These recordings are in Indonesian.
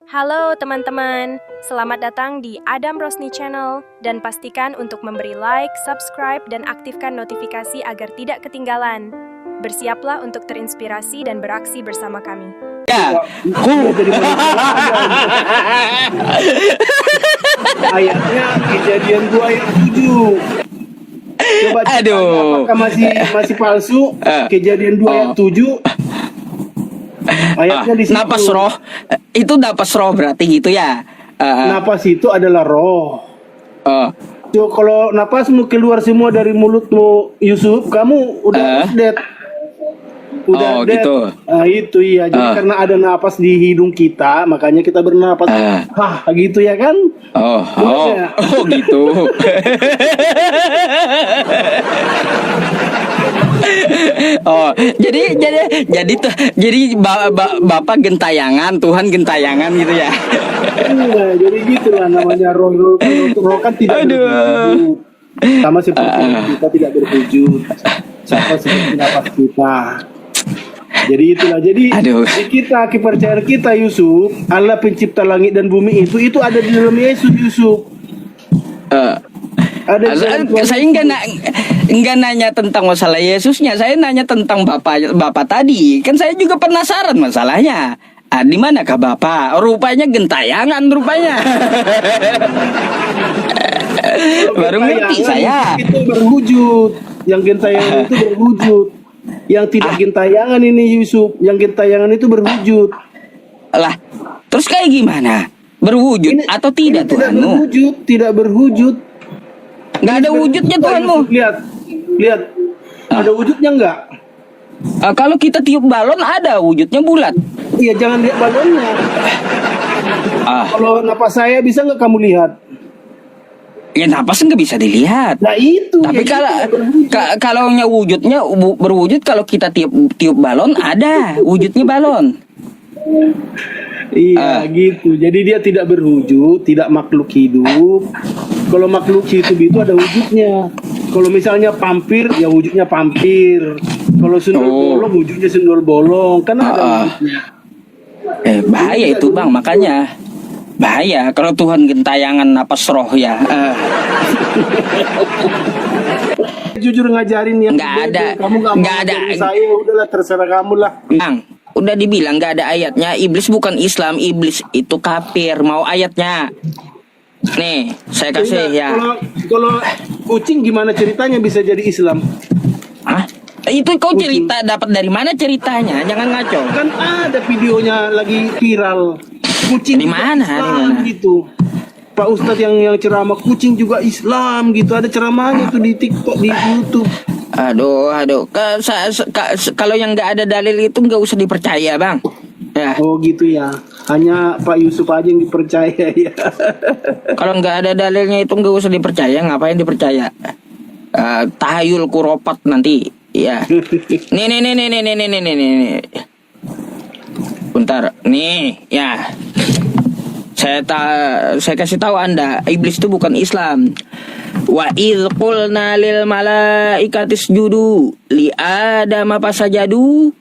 Halo teman-teman, selamat datang di Adam Rosni Channel dan pastikan untuk memberi like, subscribe, dan aktifkan notifikasi agar tidak ketinggalan. Bersiaplah untuk terinspirasi dan beraksi bersama kami. Ya, ayatnya Kejadian 2 ayat 7. Coba cek Aduh. apakah masih palsu? Kejadian 2 ayat 7. Ayatnya di situ. napas roh itu napas roh berarti gitu ya. Napas itu adalah roh. Oh, So, kalau napasmu keluar semua dari mulutmu, Yusuf, kamu udah dead. Oh, dead. gitu. Nah, itu iya. Jadi karena ada napas di hidung kita, makanya kita bernapas. Hah, gitu ya kan? oh gitu. Oh, jadi Bapak gentayangan, Tuhan gentayangan gitu ya. Iya, jadi gitulah namanya roh kan tidak berwujud. Sama seperti kita tidak berwujud. Sama seperti napas kita. Jadi itulah. Jadi di kita, kepercayaan kita, Yusuf, Allah pencipta langit dan bumi itu ada di dalam Yesus, Yusuf. Saya enggak nanya tentang masalah Yesusnya, saya nanya tentang Bapak tadi. Kan saya juga penasaran masalahnya. Di manakah Bapak? Rupanya gentayangan rupanya. Baru ngerti saya. Itu berwujud. Yang gentayangan itu berwujud. Yang tidak gentayangan ini Yusuf, yang gentayangan itu berwujud. Lah, terus kayak gimana? Berwujud atau tidak Tuhanmu? Tidak berwujud. Nggak ada wujudnya Tuhanmu. Lihat. Ada wujudnya nggak? Kalau kita tiup balon ada wujudnya bulat. Iya, jangan lihat balonnya. Kalau napas saya bisa nggak kamu lihat? Ya napas nggak bisa dilihat. Nah itu. Tapi kalau wujudnya berwujud, kalau kita tiup balon ada wujudnya balon. Iya gitu. Jadi dia tidak berwujud, tidak makhluk hidup. Kalau makhluk hidup itu ada wujudnya. Kalau misalnya pampir, ya wujudnya pampir. Kalau sundul bolong, wujudnya sundul bolong. Kan ada wujudnya. Bahaya itu Bang, makanya bahaya kalau Tuhan gentayangan napas roh ya. Jujur ngajarin yang nggak ada. Kamu nggak ada. Saya udahlah, terserah kamu lah. Bang, udah dibilang nggak ada ayatnya. Iblis bukan Islam, iblis itu kafir. Mau ayatnya? Nih, saya kasih ya. Kalau kucing gimana ceritanya bisa jadi Islam? Hah? Itu kau cerita dapat dari mana ceritanya? Jangan ngaco. Kan ada videonya lagi viral. Kucing di mana? Islam gitu. Pak Ustadz yang ceramah kucing juga Islam gitu. Ada ceramahnya tuh di TikTok, di YouTube. Aduh. Kalau yang nggak ada dalil itu nggak usah dipercaya, Bang. Ya. Oh gitu ya. Hanya Pak Yusuf aja yang dipercaya ya. Kalau nggak ada dalilnya itu nggak usah dipercaya. Ngapain dipercaya? Tahayul kuropat nanti. Ya. Nih. Bentar. Nih, ya. Saya kasih tahu Anda, iblis itu bukan Islam. Wa idz qulna lil malaikati isjudu li adama fasajadu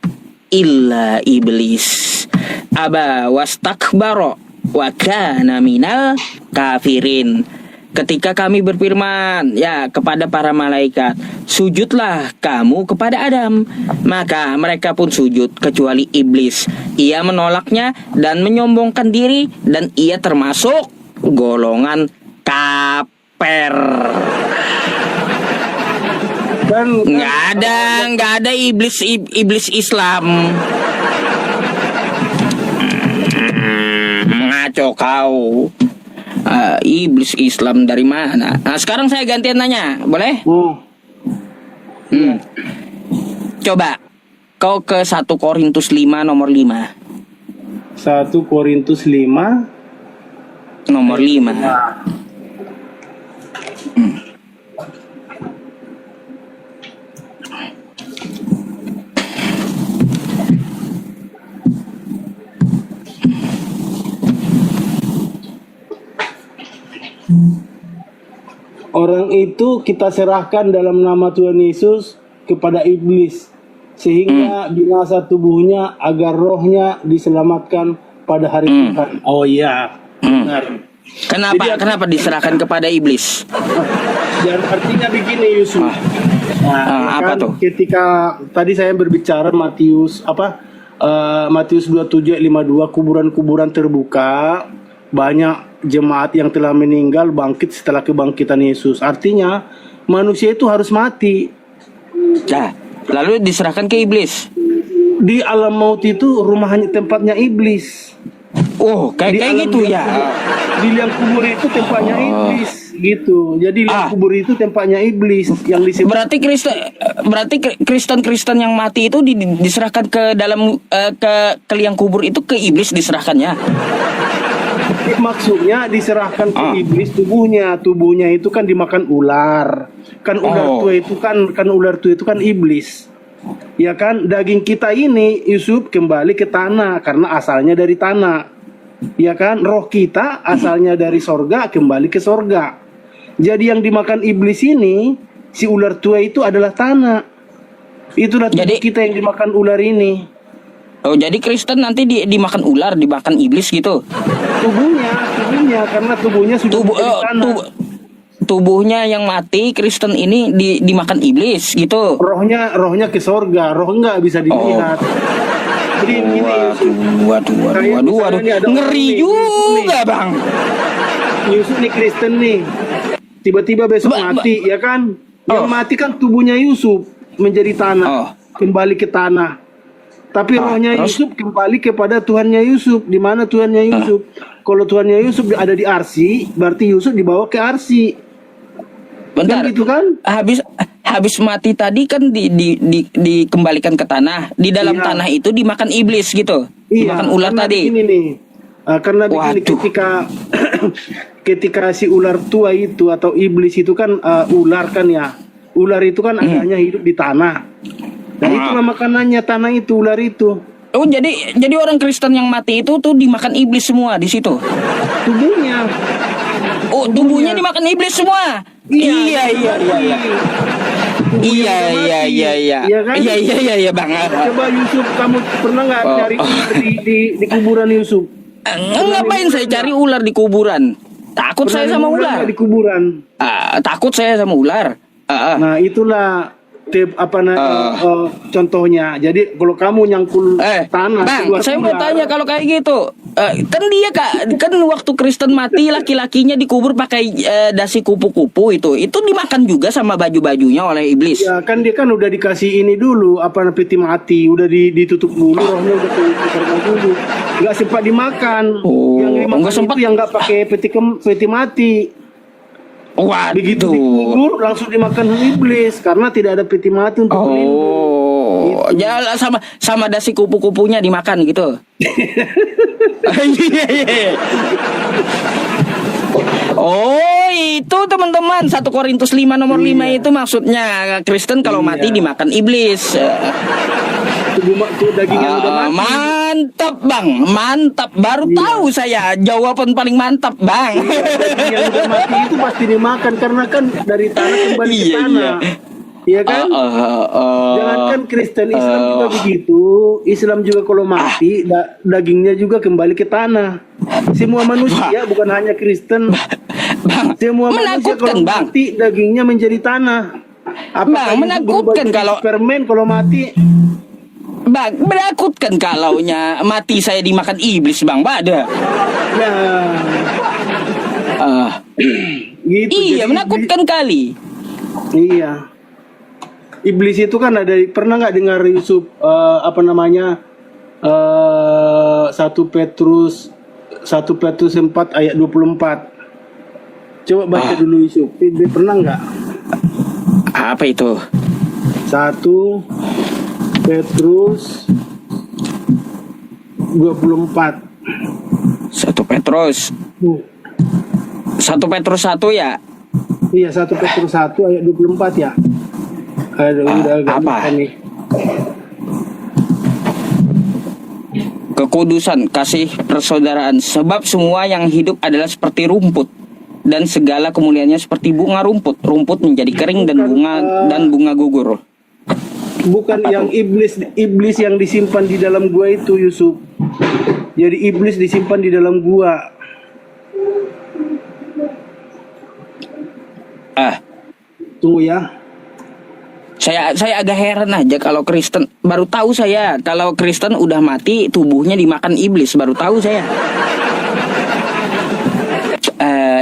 illa iblis aba wastakbara wa kana minal kafirin. Ketika kami berfirman ya kepada para malaikat, sujudlah kamu kepada Adam, maka mereka pun sujud kecuali iblis. Ia menolaknya dan menyombongkan diri, dan ia termasuk golongan kafir. Nggak ada iblis Islam. Ngaco kau. Iblis Islam dari mana? Nah, sekarang saya gantian nanya, boleh? Coba kau ke 1 Korintus 5 nomor 5. 1 Korintus 5 nomor 5. Orang itu kita serahkan dalam nama Tuhan Yesus kepada iblis, sehingga binasa tubuhnya agar rohnya diselamatkan pada hari Tuhan. Oh iya, benar. Kenapa diserahkan kepada iblis? Dan artinya begini Yusuf. Apa tuh? Ketika tadi saya berbicara Matius Matius 27 ayat 52, kuburan-kuburan terbuka, banyak jemaat yang telah meninggal bangkit setelah kebangkitan Yesus. Artinya manusia itu harus mati. Nah, lalu diserahkan ke iblis. Di alam maut itu rumahnya tempatnya iblis. Oh, kayak gitu ya. Di liang kubur itu tempatnya iblis gitu. Jadi liang kubur itu tempatnya iblis yang disebut. Berarti Kristen yang mati itu diserahkan ke dalam ke liang kubur itu, ke iblis diserahkannya. Maksudnya diserahkan ke iblis tubuhnya itu kan dimakan ular. Kan ular tua itu kan iblis. Ya kan, daging kita ini Yusuf kembali ke tanah karena asalnya dari tanah. Ya kan, roh kita asalnya dari sorga kembali ke sorga. Jadi yang dimakan iblis ini, si ular tua itu adalah tanah. Itulah tubuh kita yang dimakan ular ini. Oh, jadi Kristen nanti dimakan ular, dimakan iblis gitu? Tubuhnya karena tubuhnya sudah dari tanah. Tubuhnya yang mati Kristen ini dimakan iblis gitu. Rohnya ke sorga, roh nggak bisa dilihat. Jadi ini waduh, ngeri juga Bang. Yusuf nih Kristen nih, tiba-tiba besok mati, ya kan? Yang mati kan tubuhnya Yusuf menjadi tanah, kembali ke tanah. Tapi rohnya Yusuf kembali kepada Tuhannya Yusuf. Di mana Tuhannya Yusuf? Kalau Tuhannya Yusuf ada di Arsi, berarti Yusuf dibawa ke Arsi. Bentar, gitu kan? Habis mati tadi kan dikembalikan ke tanah. Di dalam tanah itu dimakan iblis gitu. Dimakan ular tadi. Begini nih. Karena begini, ketika si ular tua itu atau iblis itu kan ular kan ya. Ular itu kan adanya hidup di tanah. Dan itulah makanannya tanah itu, ular itu. Oh, jadi orang Kristen yang mati itu tuh dimakan iblis semua di situ. Tubuhnya. Oh, tubuhnya dimakan iblis semua. Iya Bang. Coba Yusuf, kamu pernah nggak cari di kuburan Yusuf? Ngapain saya cari ular di kuburan? Takut saya sama ular. Di kuburan. Takut saya sama ular. Nah, itulah contohnya. Jadi kalau kamu nyangkul tanah, Bang, saya mau tanya kalau kayak gitu, kan waktu Kristen mati laki-lakinya dikubur pakai dasi kupu-kupu itu dimakan juga sama baju-bajunya oleh iblis. Ya kan dia kan udah dikasih ini dulu peti mati, udah ditutup dulu, rohnya udah dikeluarkan dulu, nggak sempat dimakan. Yang dimakan sempat yang nggak pakai peti mati. Begitu dikubur langsung dimakan iblis karena tidak ada peti mati untuk pelindung. Ya sama dasi kupu-kupunya dimakan gitu. Oh, itu teman-teman 1 Korintus 5 nomor 5 itu maksudnya Kristen kalau mati dimakan iblis. Dagingnya udah mati. Mantap Bang, mantap. Baru tahu saya jawaban paling mantap Bang. Daging yang udah mati itu pasti dimakan karena kan dari tanah kembali ke tanah. Iya kan? Jangankan Kristen, Islam juga begitu. Islam juga kalau mati dagingnya juga kembali ke tanah. Semua manusia bukan hanya Kristen. Semua manusia kalau mati dagingnya menjadi tanah. Bang, menakutkan kalau permen kalau mati. Bang, menakutkan kalaunya mati saya dimakan iblis Bang, ada. Ya. Gitu, iya, menakutkan kali. Iya. Iblis itu kan pernah nggak dengar Yusuf 1 Petrus 4 ayat 24. Coba baca dulu Yusuf. Pernah nggak? Apa itu? 1 Petrus 24. 1 Petrus 1 ya? Iya, 1 Petrus 1 ayat 24 ya. Apa? Nih. Kekudusan, kasih persaudaraan. Sebab semua yang hidup adalah seperti rumput, dan segala kemuliaannya seperti bunga rumput. Rumput menjadi kering dan bunga gugur. Bukan yang iblis yang disimpan di dalam gua itu Yusuf. Jadi iblis disimpan di dalam gua. Tunggu ya. Saya agak heran aja kalau Kristen, baru tahu saya kalau Kristen udah mati tubuhnya dimakan iblis, baru tahu saya.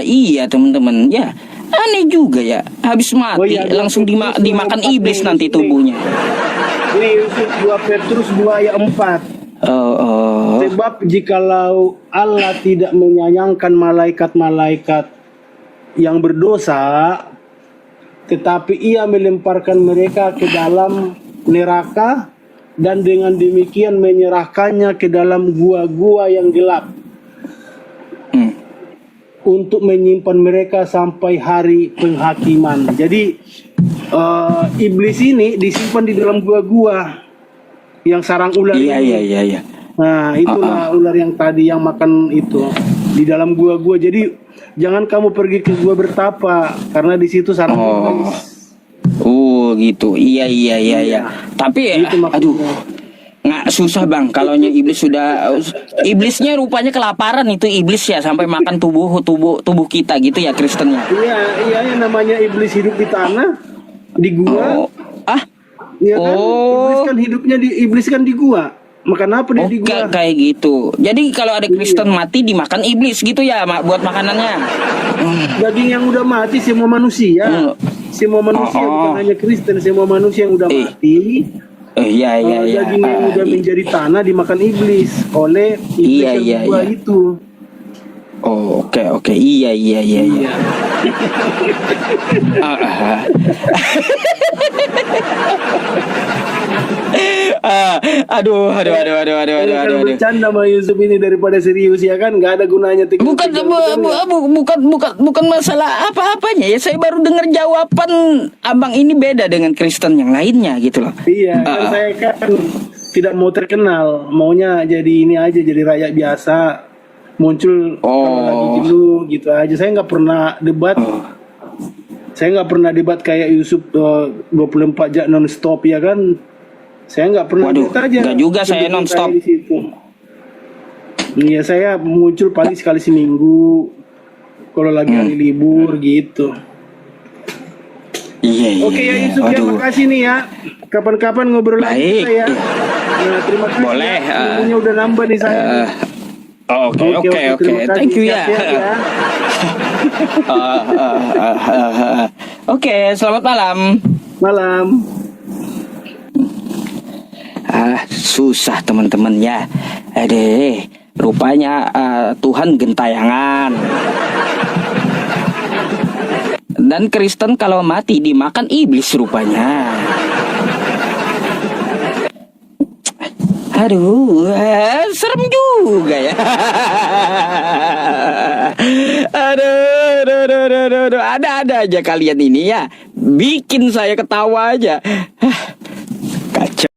Iya teman-teman, ya aneh juga ya, habis mati Oh, iya, langsung dimakan iblis nanti tubuhnya. Ini Yusuf 2 Petrus 2 ayat 4. Sebab jikalau Allah tidak menyayangkan malaikat-malaikat yang berdosa, tetapi ia melemparkan mereka ke dalam neraka dan dengan demikian menyerahkannya ke dalam gua-gua yang gelap untuk menyimpan mereka sampai hari penghakiman. Jadi iblis ini disimpan di dalam gua-gua yang sarang ular Iya. Nah, itulah ular yang tadi yang makan itu di dalam gua-gua. Jadi jangan kamu pergi ke gua bertapa karena di situ sarang ular. Gitu. Iya. Tapi ya, Itu maksudnya. aduh, nggak susah bang. Kalau iblis sudah, iblisnya rupanya kelaparan itu iblis ya, sampai makan tubuh kita gitu ya Kristennya. Iya, yang namanya iblis hidup di tanah, di gua. Iya kan? Iblis kan di gua. Makan apa dia di gua? Kayak gitu. Jadi kalau ada Kristen mati dimakan iblis gitu ya, buat makanannya. Daging yang udah mati semua manusia. Semua manusia bukan hanya Kristen, semua manusia yang udah mati. Iya. Daging yang udah menjadi tanah dimakan iblis oleh iblis yang gua itu. Oke. Iya. Aduh. Bercanda sama Yusuf ini daripada serius ya kan, nggak ada gunanya. Bukan masalah apa-apanya ya. Saya baru dengar jawaban abang ini beda dengan Kristen yang lainnya gitu loh. Iya, kan saya kan tidak mau terkenal, maunya jadi ini aja, jadi rakyat biasa, muncul kalau lagi jenuh gitu aja. Saya nggak pernah debat. Saya nggak pernah debat kayak Yusuf 24 jam non-stop ya kan. Saya nggak pernah. Nggak juga saya non-stop. Iya, saya muncul paling sekali seminggu kalau lagi hari libur gitu. Iya. Oke ya Yusuf, ya makasih nih ya. Kapan-kapan ngobrol lagi kita ya. Nah, terima kasih. Boleh. Ilmunya udah nambah nih saya. Oke. Thank you ya. Oke, selamat malam. Malam. Susah teman-teman ya. Rupanya Tuhan gentayangan. Dan Kristen kalau mati dimakan iblis rupanya. Aduh, serem juga ya. Aduh, ada aja kalian ini ya. Bikin saya ketawa aja. Kacau.